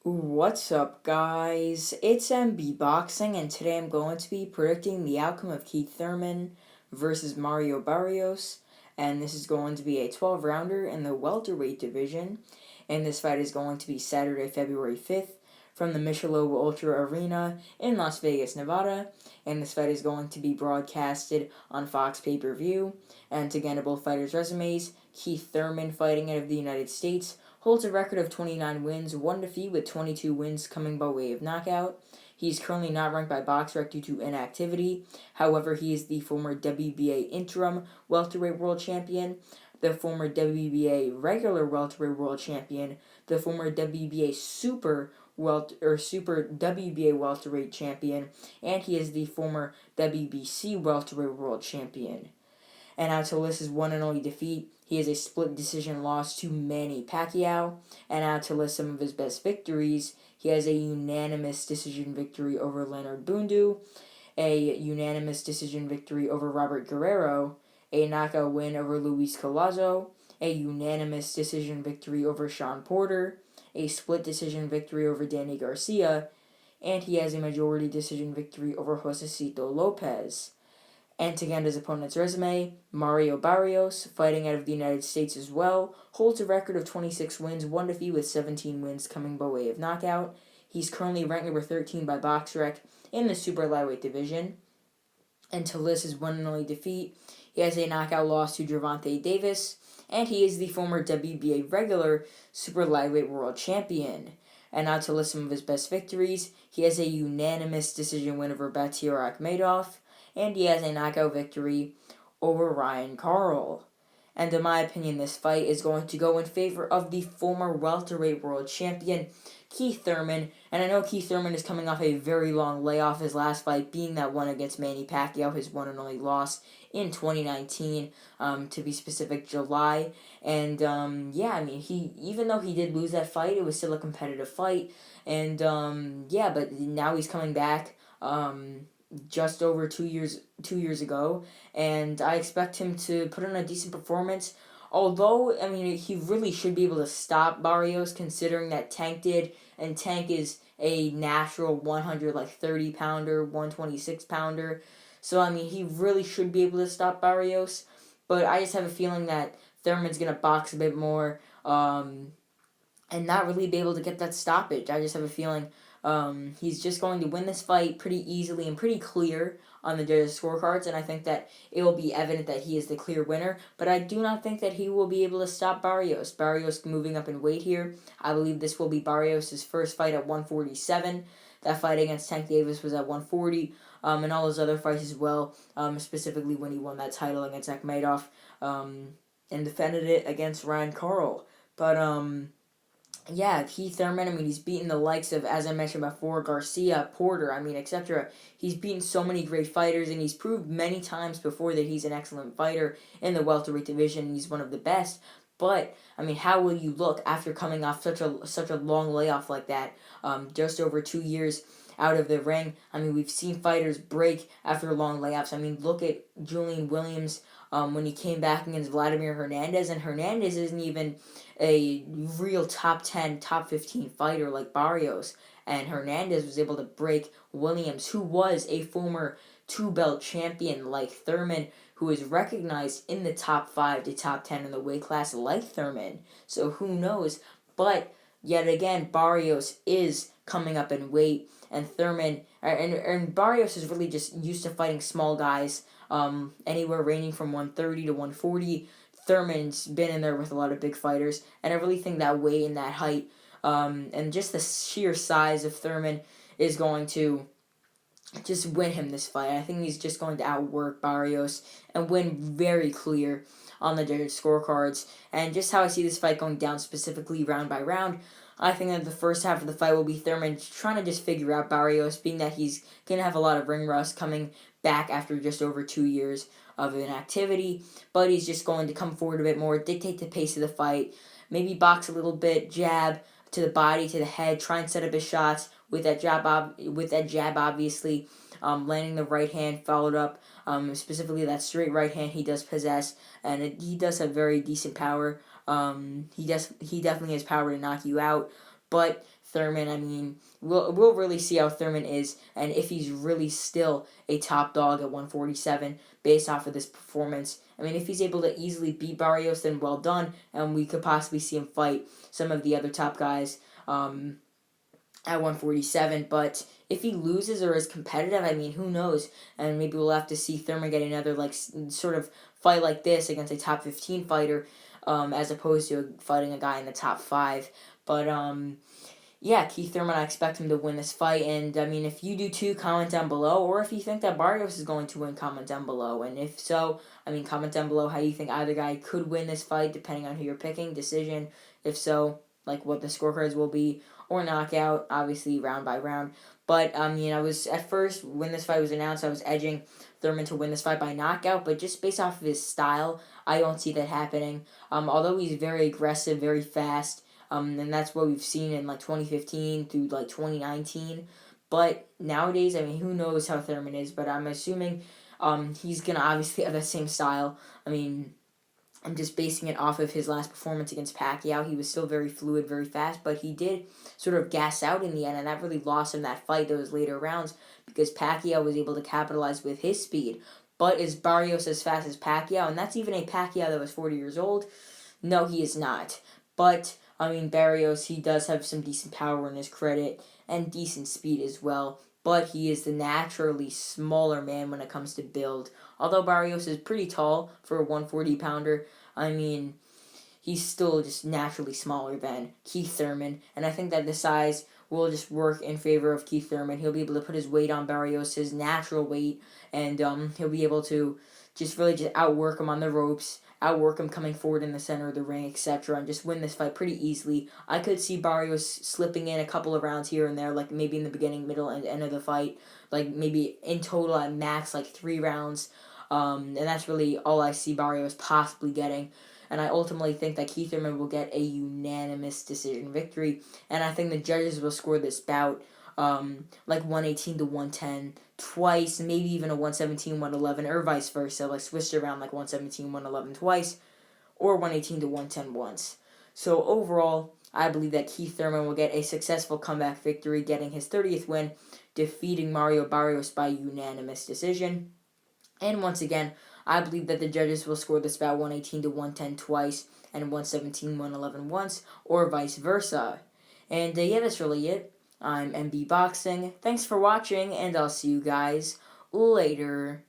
What's up, guys? It's MB Boxing, and today I'm going to be predicting the outcome of Keith Thurman versus Mario Barrios. And this is going to be a 12-rounder in the welterweight division. And this fight is going to be Saturday, February 5th from the Michelob Ultra Arena in Las Vegas, Nevada. And this fight is going to be broadcasted on Fox pay-per-view. And to get into both fighters' resumes, Keith Thurman, fighting out of the United States, holds a record of 29 wins, 1 defeat, with 22 wins coming by way of knockout. He's currently not ranked by BoxRec due to inactivity. However, he is the former WBA interim welterweight world champion, the former WBA regular welterweight world champion, the former WBA super WBA welterweight champion, and he is the former WBC welterweight world champion. And out to list his one and only defeat, he has a split decision loss to Manny Pacquiao. And out to list some of his best victories, he has a unanimous decision victory over Leonard Bundu, a unanimous decision victory over Robert Guerrero, a knockout win over Luis Collazo, a unanimous decision victory over Sean Porter, a split decision victory over Danny Garcia, and he has a majority decision victory over Josecito Lopez. And to get his opponent's resume, Mario Barrios, fighting out of the United States as well, holds a record of 26 wins, 1 defeat, with 17 wins coming by way of knockout. He's currently ranked number 13 by BoxRec in the super lightweight division. And to list his one and only defeat, he has a knockout loss to Gervonta Davis, and he is the former WBA regular super lightweight world champion. And now to list some of his best victories, he has a unanimous decision win over Batir Akhmedov, and he has a knockout victory over Ryan Carl. And in my opinion, this fight is going to go in favor of the former welterweight world champion, Keith Thurman. And I know Keith Thurman is coming off a very long layoff, his last fight being that one against Manny Pacquiao, his one and only loss in 2019, to be specific, July. And he, even though he did lose that fight, it was still a competitive fight. And but now he's coming back. Just over 2 years ago, and I expect him to put in a decent performance. Although, he really should be able to stop Barrios, considering that Tank did, and Tank is a natural 130 pounder, 126 pounder. So, he really should be able to stop Barrios, but I just have a feeling that Thurman's going to box a bit more, and not really be able to get that stoppage. I just have a feeling he's just going to win this fight pretty easily and pretty clear on the judges' scorecards, and I think that it will be evident that he is the clear winner, but I do not think that he will be able to stop Barrios. Barrios moving up in weight here. I believe this will be Barrios' first fight at 147. That fight against Tank Davis was at 140, and all his other fights as well, specifically when he won that title against Akhmedov, and defended it against Ryan Carl. But, Keith Thurman, he's beaten the likes of, as I mentioned before, Garcia, Porter, etc. He's beaten so many great fighters, and he's proved many times before that he's an excellent fighter in the welterweight division. He's one of the best. But, how will you look after coming off such a long layoff like that, just over 2 years out of the ring? We've seen fighters break after long layoffs. Look at Julian Williams when he came back against Vladimir Hernandez, and Hernandez isn't even a real top 10, top 15 fighter like Barrios, and Hernandez was able to break Williams, who was a former two-belt champion like Thurman, who is recognized in the top 5 to top 10 in the weight class like Thurman. So who knows? But yet again, Barrios is coming up in weight, and Thurman and Barrios is really just used to fighting small guys, anywhere ranging from 130 to 140. Thurman's been in there with a lot of big fighters, and I really think that weight and that height, and just the sheer size of Thurman is going to just win him this fight. I think he's just going to outwork Barrios and win very clear on the judges' scorecards. And just how I see this fight going down specifically round by round, I think that the first half of the fight will be Thurman trying to just figure out Barrios, being that he's going to have a lot of ring rust coming back after just over 2 years of inactivity, but he's just going to come forward a bit more, dictate the pace of the fight, maybe box a little bit, jab to the body, to the head, try and set up his shots with that jab, obviously, landing the right hand followed up, specifically that straight right hand he does possess, and he does have very decent power. He definitely has power to knock you out, but Thurman, I mean, we'll really see how Thurman is and if he's really still a top dog at 147 based off of this performance. I mean, if he's able to easily beat Barrios, then well done, and we could possibly see him fight some of the other top guys at 147. But if he loses or is competitive, I mean, who knows? And maybe we'll have to see Thurman get another like sort of fight like this against a top 15 fighter, as opposed to fighting a guy in the top 5. But yeah, Keith Thurman, I expect him to win this fight. And I mean, if you do too, comment down below. Or if you think that Barrios is going to win, comment down below. And if so, I mean, comment down below how you think either guy could win this fight, depending on who you're picking, decision. If so, like what the scorecards will be, or knockout, obviously round by round. But I mean, I was at first when this fight was announced, I was edging Thurman to win this fight by knockout. But just based off of his style, I don't see that happening. Although he's very aggressive, very fast. And that's what we've seen in like 2015 through like 2019. But nowadays, I mean, who knows how Thurman is? But I'm assuming he's going to obviously have that same style. I mean, I'm just basing it off of his last performance against Pacquiao. He was still very fluid, very fast, but he did sort of gas out in the end, and that really lost him that fight, those later rounds, because Pacquiao was able to capitalize with his speed. But is Barrios as fast as Pacquiao? And that's even a Pacquiao that was 40 years old? No, he is not. But I mean, Barrios, he does have some decent power in his credit and decent speed as well, but he is the naturally smaller man when it comes to build. Although Barrios is pretty tall for a 140-pounder, I mean, he's still just naturally smaller than Keith Thurman, and I think that the size will just work in favor of Keith Thurman. He'll be able to put his weight on Barrios, his natural weight, and he'll be able to just really just outwork him on the ropes, outwork him coming forward in the center of the ring, etc., and just win this fight pretty easily. I could see Barrios slipping in a couple of rounds here and there, like maybe in the beginning, middle, and end of the fight, like maybe in total at max like 3 rounds, and that's really all I see Barrios possibly getting. And I ultimately think that Keith Thurman will get a unanimous decision victory, and I think the judges will score this bout like 118 to 110 twice, maybe even a 117, 111, or vice versa, like switched around like 117, 111 twice, or 118 to 110 once. So overall, I believe that Keith Thurman will get a successful comeback victory, getting his 30th win, defeating Mario Barrios by unanimous decision. And once again, I believe that the judges will score this bout 118 to 110 twice, and 117, 111 once, or vice versa. And yeah, that's really it. I'm MB Boxing. Thanks for watching, and I'll see you guys later.